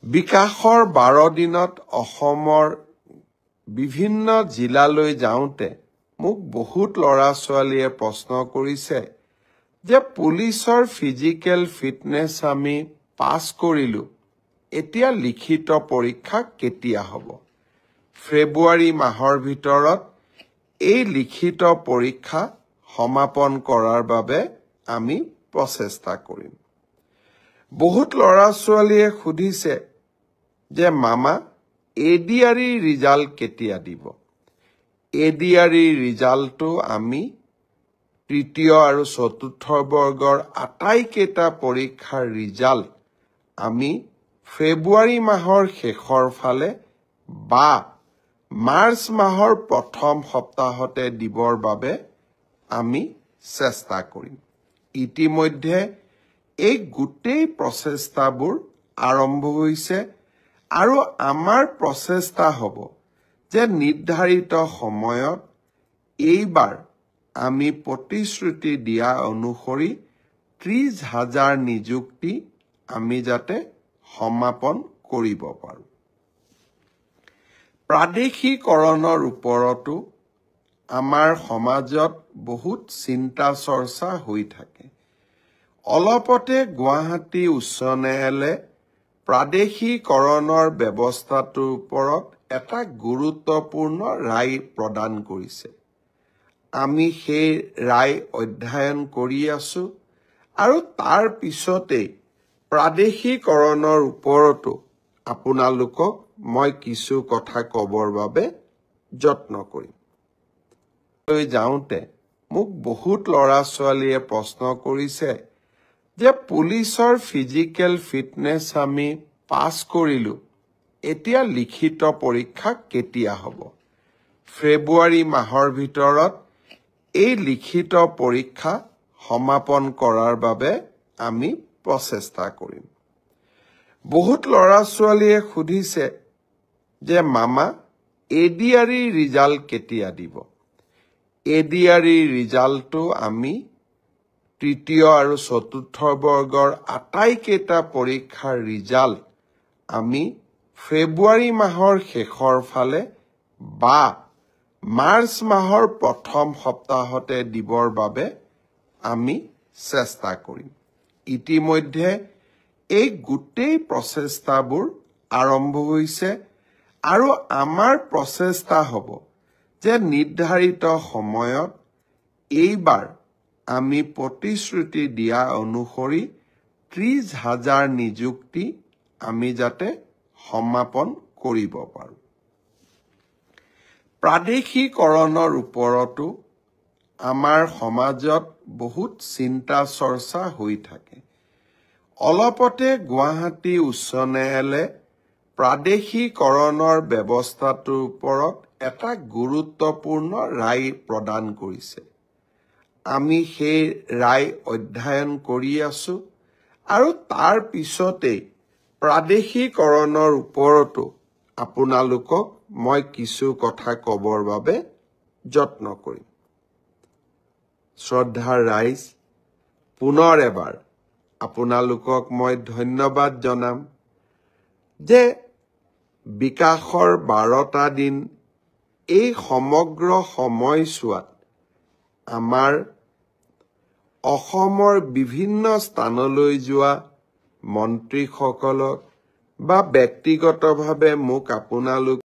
বিকাশৰ 12 দিনত অসমৰ বিভিন্ন জিলালৈ যাওঁতে মোক বহুত ল'ৰা ছোৱালীয়ে প্ৰশ্ন কৰিছে যে পুলিচৰ ফিজিক্যাল ফিটনেস আমি পাস কৰিলো এতিয়া লিখিত পৰীক্ষা কেতিয়া হ'ব ফেব্ৰুৱাৰী মাহৰ ভিতৰত এই লিখিত পৰীক্ষা সমাপন কৰাৰ বাবে আমি প্ৰচেষ্টা কৰিম বহুত ল'ৰা ছোৱালীয়ে সুধিছে যে মামা এডিআৰই ৰিজাল্ট কেতিয়া দিব এডিআৰই ৰিজাল্টটো আমি তৃতীয় আৰু চতুৰ্থ বৰ্গৰ আটাইকেইটা পৰীক্ষাৰ ৰিজাল্ট আমি ফেব্ৰুৱাৰী মাহৰ শেষৰ ফালে বা মাৰ্চ মাহৰ প্ৰথম সপ্তাহতে দিবৰ বাবে আমি চেষ্টা কৰিম ইতিমধ্যে এই গোটেই প্ৰচেষ্টাবোৰ আৰম্ভ হৈছে আৰু আমাৰ প্ৰচেষ্টা হ'ব যে নিৰ্ধাৰিত সময়ত এইবাৰ আমি প্ৰতিশ্ৰুতি দিয়া অনুসৰি 30,000 নিযুক্তি আমি যাতে সমাপন কৰিব পাৰো প্ৰাদেশিকৰণৰ ওপৰতো আমাৰ সমাজত বহুত চিন্তা চৰ্চা হৈ থাকে অলপতে গুৱাহাটী উচ্চ ন্যায়ালয়ে প্ৰাদেশিকৰণৰ ব্যৱস্থাটোৰ ওপৰত এটা গুৰুত্বপূৰ্ণ ৰায় প্ৰদান কৰিছে আমি সেই ৰায় অধ্যয়ন কৰি আছো আৰু তাৰ পিছতে প্ৰাদেশিকৰণৰ ওপৰতো আপোনালোকক মই কিছু কথা ক'বৰ বাবে যত্ন কৰিম যাওঁতে মোক বহুত ল'ৰা ছোৱালীয়ে প্ৰশ্ন কৰিছে যে পুলিচৰ ফিজিক্যাল ফিটনেস আমি পাস কৰিলো এতিয়া লিখিত পৰীক্ষা কেতিয়া হ'ব ফেব্ৰুৱাৰী মাহৰ ভিতৰত এই লিখিত পৰীক্ষা সমাপন কৰাৰ বাবে আমি প্ৰচেষ্টা কৰিম বহুত ল'ৰা ছোৱালীয়ে সুধিছে যে মামা এডিআৰই ৰিজাল্ট কেতিয়া দিব এডিআৰই ৰিজাল্টটো আমি তৃতীয় আৰু চতুৰ্থ বৰ্গৰ আটাইকেইটা পৰীক্ষাৰ ৰিজাল্ট আমি ফেব্ৰুৱাৰী মাহৰ শেষৰ ফালে বা মাৰ্চ মাহৰ প্ৰথম সপ্তাহতে দিবৰ বাবে আমি চেষ্টা কৰিম ইতিমধ্যে এই গোটেই প্ৰচেষ্টাবোৰ আৰম্ভ হৈছে আৰু আমাৰ প্ৰচেষ্টা হ'ব যে নিৰ্ধাৰিত সময়ত এইবাৰ আমি প্ৰতিশ্ৰুতি দিয়া অনুসৰি 30,000 নিযুক্তি আমি যাতে সমাপন কৰিব পাৰো প্ৰাদেশিকৰণৰ ওপৰতো আমাৰ সমাজত বহুত চিন্তা চৰ্চা হৈ থাকে অলপতে গুৱাহাটী উচ্চ ন্যায়ালয়ে প্ৰাদেশিকৰণৰ ব্যৱস্থাটোৰ ওপৰত এটা গুৰুত্বপূৰ্ণ ৰায় প্ৰদান কৰিছে আমি সেই ৰায় অধ্যয়ন কৰি আছো আৰু তাৰ পিছতে প্ৰাদেশিকৰণৰ ওপৰতো আপোনালোকক মই কিছু কথা ক'বৰ বাবে যত্ন কৰিম শ্ৰদ্ধাৰ ৰাইজ পুনৰ এবাৰ আপোনালোকক মই ধন্যবাদ জনাম যে বিকাশৰ 12টা দিন এই সমগ্ৰ সময়ছোৱাত আমাৰ অসমৰ বিভিন্ন স্থানলৈ যোৱা মন্ত্ৰীসকলক বা ব্যক্তিগতভাৱে মোক আপোনালোক